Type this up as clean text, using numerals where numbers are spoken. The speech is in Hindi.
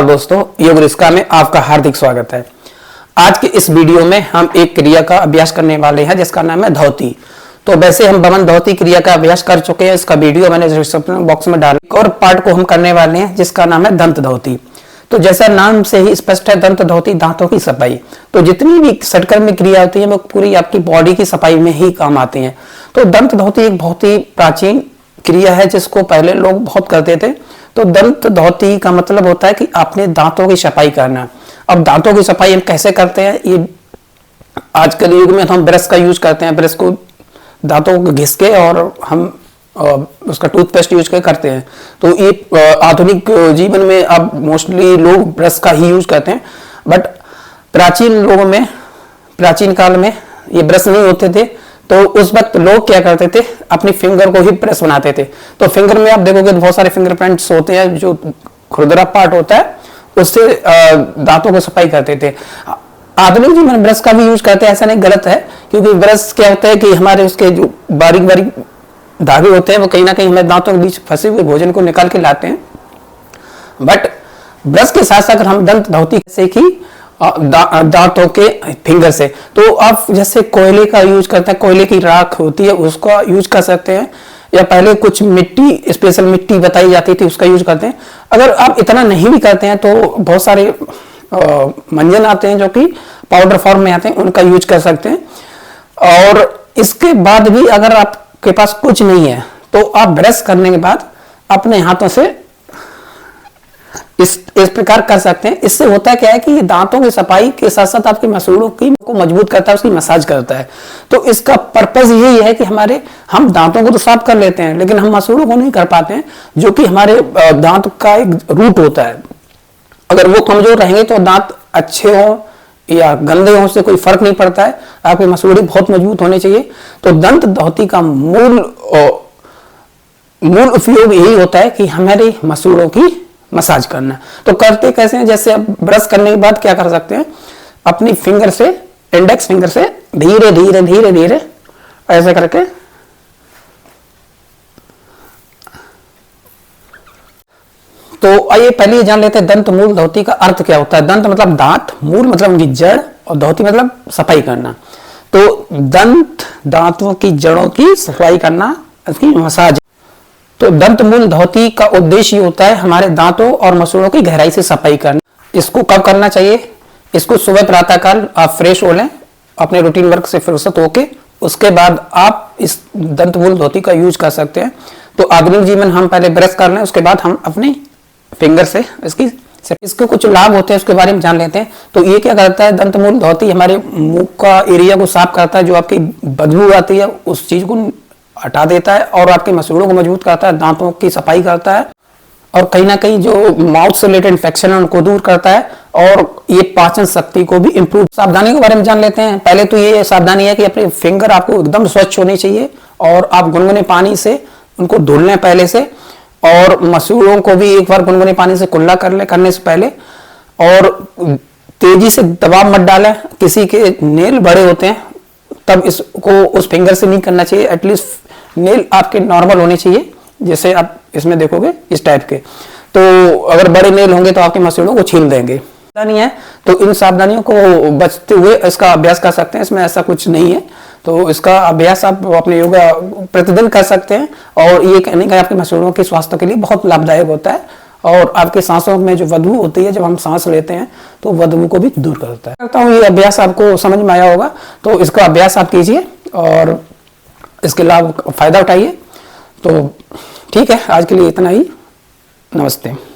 दोस्तों, योग रिस्का में आपका हार्दिक स्वागत है। आज के इस वीडियो में हम एक क्रिया का अभ्यास करने वाले हैं जिसका नाम है धौती। तो वैसे हम बमन धौती क्रिया का अभ्यास कर चुके हैं, इसका वीडियो मैंने डिस्क्रिप्शन बॉक्स में डाला। और पार्ट को हम करने वाले हैं जिसका नाम है दंत धौती। तो जैसा नाम से ही स्पष्ट है, दंत धौती दांतों की सफाई। तो जितनी भी षटकर्म क्रिया होती है वो पूरी आपकी बॉडी की सफाई में ही काम आती है। तो दंत धौती एक बहुत ही प्राचीन क्रिया है जिसको पहले लोग बहुत करते थे। तो दंत धौती का मतलब होता है कि आपने दांतों की सफाई करना। अब दांतों की सफाई हम कैसे करते हैं, ये आजकल युग में हम ब्रश का यूज करते हैं। ब्रश को दांतों को घिस के और हम उसका टूथपेस्ट यूज करते हैं। तो ये आधुनिक जीवन में अब मोस्टली लोग ब्रश का ही यूज करते हैं। बट प्राचीन लोगों में, प्राचीन काल में ये ब्रश नहीं होते थे। तो उस वक्त लोग क्या करते थे, अपनी फिंगर को ही ब्रश बनाते थे। तो फिंगर में आप देखोगे तो बहुत सारे फिंगरप्रिंट्स होते हैं, जो खुरदरा पार्ट होता है उससे दांतों को सफाई करते थे। आधुनिक जीवन ब्रश का भी यूज करते हैं, ऐसा नहीं, गलत है। क्योंकि ब्रश क्या होता है कि हमारे उसके जो बारीक बारीक धागे होते हैं वो कहीं ना कहीं हमारे दांतों के बीच फंसे हुए भोजन को निकाल के लाते हैं। बट ब्रश के साथ साथ हम दंत धौती से की दांतों के फिंगर से। तो आप जैसे कोयले का यूज करते हैं, कोयले की राख होती है उसका यूज कर सकते हैं, या पहले कुछ मिट्टी, स्पेशल मिट्टी बताई जाती थी उसका यूज करते हैं। अगर आप इतना नहीं भी करते हैं तो बहुत सारे मंजन आते हैं जो कि पाउडर फॉर्म में आते हैं, उनका यूज कर सकते हैं। और इसके बाद भी अगर आपके पास कुछ नहीं है तो आप ब्रश करने के बाद अपने हाथों से इस प्रकार कर सकते हैं। इससे होता है क्या है कि दांतों की सफाई के साथ साथ आपकी मसूड़ों को मजबूत करता है, उसकी मसाज करता है। तो इसका पर्पस यही है कि हम दांतों को तो साफ कर लेते हैं लेकिन हम मसूड़ों को नहीं कर पाते हैं, जो कि हमारे दांत का एक रूट होता है। अगर वो कमजोर रहेंगे तो दांत अच्छे हो या गंदे हो, उससे कोई फर्क नहीं पड़ता है। आपकी मसूड़े बहुत मजबूत होने चाहिए। तो दंत धौती का मूल उपयोग यही होता है कि हमारी मसूड़ों की मसाज करना। तो करते कैसे हैं, जैसे अब ब्रश करने के बाद क्या कर सकते हैं, अपनी फिंगर से, इंडेक्स फिंगर से धीरे धीरे धीरे धीरे ऐसे करके तो आइए पहले जान लेते हैं दंत मूल धौती का अर्थ क्या होता है। दंत मतलब दांत, मूल मतलब उनकी जड़, और धौती मतलब सफाई करना। तो दंत दांतों की जड़ों की सफाई करना, उसकी मसाज। तो दंत मूल धौती का उद्देश्य होता है हमारे दांतों और मसूड़ों की गहराई से सफाई करना। इसको कब करना चाहिए, इसको सुबह प्रातः काल आप फ्रेश हो लें, अपने रूटीन वर्क से फुर्सत होके, उसके बाद आप इस दंत मूल धौती का यूज कर सकते हैं। तो आधुनिक जीवन हम पहले ब्रश कर लें, उसके बाद हम अपनी फिंगर से इसके कुछ लाभ होते हैं उसके बारे में जान लेते हैं। तो ये क्या करता है, दंत मूल धौती हमारे मुंह का एरिया को साफ करता है, जो आपकी बदबू आती है उस चीज को हटा देता है, और आपके मसूड़ों को मजबूत करता है, दांतों की सफाई करता है, और कहीं ना कहीं जो माउथ से रिलेटेड इन्फेक्शन है उनको दूर करता है, और ये पाचन शक्ति को भी इंप्रूव। सावधानी के बारे में जान लेते हैं। पहले तो ये सावधानी है कि अपने फिंगर आपको एकदम स्वच्छ होने चाहिए, और आप गुनगुने पानी से उनको धुल लें पहले से, और मसूड़ों को भी एक बार गुनगुने पानी से कुल्ला कर लें करने से पहले। और तेजी से दबाव मत डालें, किसी के नेल बड़े होते हैं तब इसको उस फिंगर से नहीं करना चाहिए। एटलीस्ट नेल आपके नॉर्मल होने चाहिए, जैसे आप इसमें देखोगे इस टाइप के। तो अगर बड़े नेल होंगे तो आपके मसूड़ों को छील देंगे। नहीं है तो इन सावधानियों को बचते हुए इसका अभ्यास कर सकते हैं, इसमें ऐसा कुछ नहीं है। तो इसका अभ्यास आप अपने योगा प्रतिदिन कर सकते हैं, और ये कहने का आपके मसूड़ों के स्वास्थ्य के लिए बहुत लाभदायक होता है, और आपके सांसों में जो बदबू होती है जब हम सांस लेते हैं तो बदबू को भी दूर करता है। करता हूँ ये अभ्यास आपको समझ में आया होगा। तो इसका अभ्यास आप कीजिए और इसके लाभ फायदा उठाइए। तो ठीक है, आज के लिए इतना ही। नमस्ते।